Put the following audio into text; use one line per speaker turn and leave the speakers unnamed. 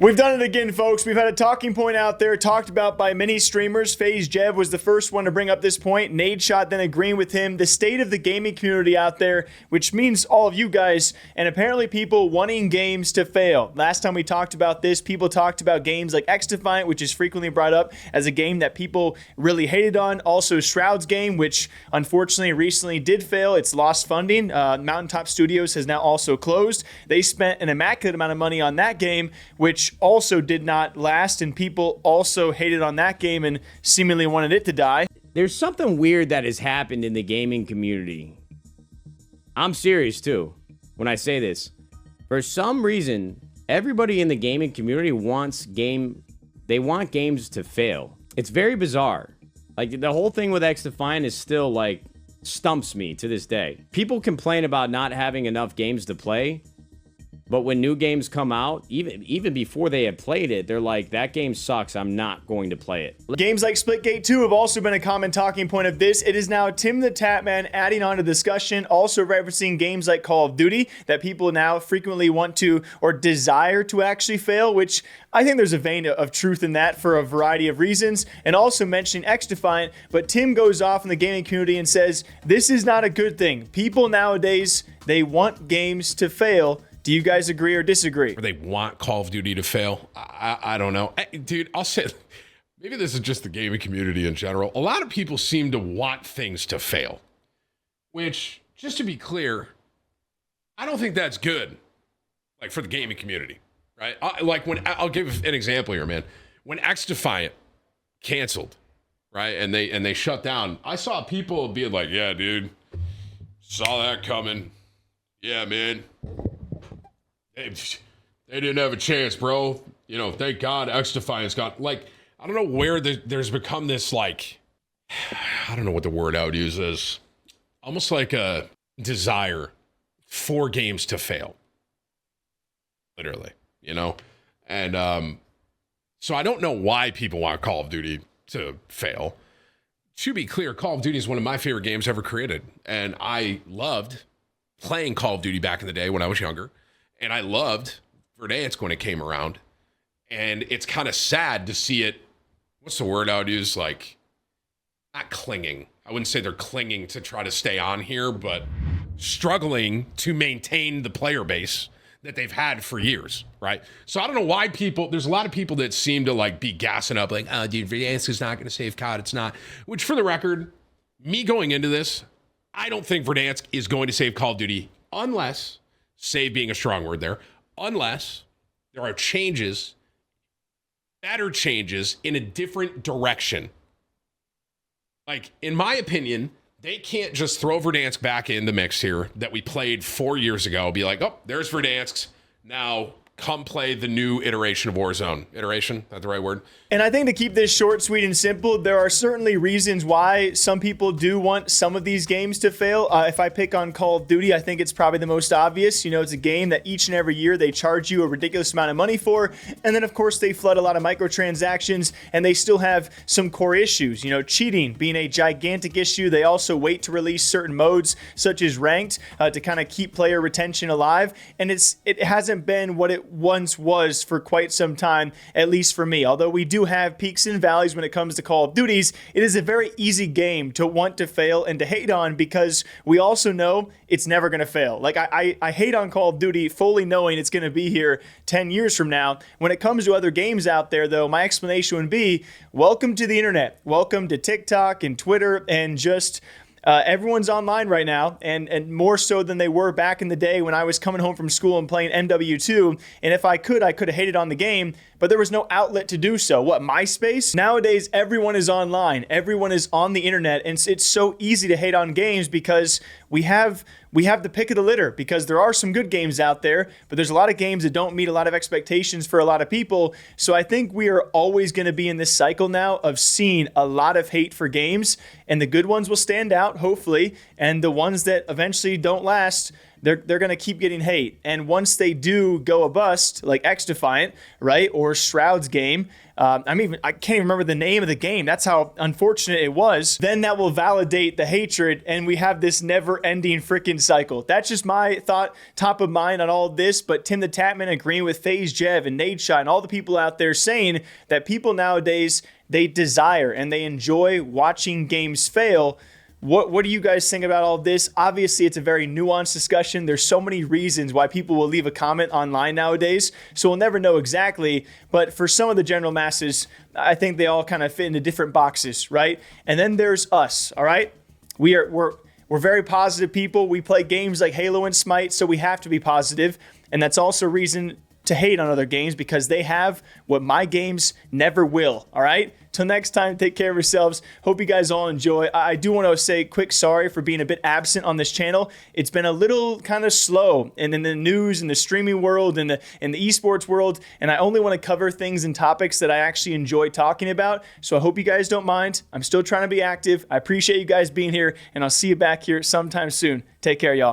We've done it again, folks. We've had a talking point out there talked about by many streamers. FaZe Jev was the first one to bring up this point. Nadeshot then agreeing with him. The state of the gaming community out there, which means all of you guys, and apparently people wanting games to fail. Last time we talked about this, people talked about games like XDefiant, which is frequently brought up as a game that people really hated on. Also Shroud's game, which unfortunately recently did fail. It's lost funding. Mountaintop Studios has now also closed. They spent an immaculate amount of money on that game, which also did not last, and people also hated on that game and seemingly wanted it to die.
There's something weird that has happened in the gaming community. I'm serious too when I say this. For some reason, everybody in the gaming community wants games to fail. It's very bizarre. Like, the whole thing with XDefiant is still like stumps me to this day. People complain about not having enough games to play, but when new games come out, even before they had played it, they're like, that game sucks, I'm not going to play it.
Games like Splitgate 2 have also been a common talking point of this. It is now TimTheTatman adding on to discussion, also referencing games like Call of Duty that people now frequently want to or desire to actually fail, which I think there's a vein of truth in that for a variety of reasons, and also mentioning XDefiant. But Tim goes off in the gaming community and says, this is not a good thing. People nowadays, they want games to fail. Do you guys agree or disagree?
Or they want Call of Duty to fail? I don't know. Dude, I'll say, maybe this is just the gaming community in general. A lot of people seem to want things to fail, which, just to be clear, I don't think that's good, like, for the gaming community, right? I'll give an example here, man. When XDefiant canceled, right, and they shut down, I saw people being like, yeah, dude, saw that coming. Yeah, man. They didn't have a chance, bro. You know, thank God XDefiant's got, like, I don't know where there's become this, like, I don't know what the word I would use is, almost like a desire for games to fail. Literally, you know? And so I don't know why people want Call of Duty to fail. To be clear, Call of Duty is one of my favorite games ever created. And I loved playing Call of Duty back in the day when I was younger. And I loved Verdansk when it came around. And it's kind of sad to see it, what's the word I would use? Like, not clinging. I wouldn't say they're clinging to try to stay on here, but struggling to maintain the player base that they've had for years, right? So I don't know why there's a lot of people that seem to, like, be gassing up, like, oh, dude, Verdansk is not going to save COD. It's not. Which, for the record, me going into this, I don't think Verdansk is going to save Call of Duty unless, save being a strong word there, unless there are changes, better changes in a different direction. Like, in my opinion, they can't just throw Verdansk back in the mix here that we played 4 years ago, be like, oh, there's Verdansk. Now come play the new iteration of Warzone. Iteration? That's the right word?
And I think to keep this short, sweet, and simple, there are certainly reasons why some people do want some of these games to fail. If I pick on Call of Duty, I think it's probably the most obvious. You know, it's a game that each and every year they charge you a ridiculous amount of money for. And then, of course, they flood a lot of microtransactions, and they still have some core issues. You know, cheating being a gigantic issue. They also wait to release certain modes, such as ranked, to kind of keep player retention alive. And it hasn't been what it once was for quite some time, at least for me. Although we do have peaks and valleys when it comes to Call of Duties, it is a very easy game to want to fail and to hate on, because we also know it's never going to fail. Like, I hate on Call of Duty fully knowing it's going to be here 10 years from now. When it comes to other games out there, though, my explanation would be, welcome to the internet. Welcome to TikTok and Twitter and just... everyone's online right now, and more so than they were back in the day when I was coming home from school and playing MW2. And if I could have hated on the game, but there was no outlet to do so. What, MySpace? Nowadays, everyone is online. Everyone is on the internet, and it's so easy to hate on games because we have the pick of the litter, because there are some good games out there, but there's a lot of games that don't meet a lot of expectations for a lot of people. So I think we are always going to be in this cycle now of seeing a lot of hate for games, and the good ones will stand out, hopefully, and the ones that eventually don't last, they're going to keep getting hate. And once they do go a bust, like XDefiant, right, or Shroud's game, I can't even remember the name of the game. That's how unfortunate it was. Then that will validate the hatred, and we have this never-ending freaking cycle. That's just my thought, top of mind on all of this. But TimTheTatman agreeing with FaZe Jev and Nadeshot and all the people out there saying that people nowadays, they desire and they enjoy watching games fail. What do you guys think about all of this? Obviously, it's a very nuanced discussion. There's so many reasons why people will leave a comment online nowadays, so we'll never know exactly. But for some of the general masses, I think they all kind of fit into different boxes, right? And then there's us, all right? We're very positive people. We play games like Halo and Smite, so we have to be positive, and that's also a reason to hate on other games because they have what my games never will, all right? Till next time, take care of yourselves. Hope you guys all enjoy. I do want to say a quick sorry for being a bit absent on this channel. It's been a little kind of slow and in the news and the streaming world and the esports world, and I only want to cover things and topics that I actually enjoy talking about. So I hope you guys don't mind. I'm still trying to be active. I appreciate you guys being here, and I'll see you back here sometime soon. Take care, y'all.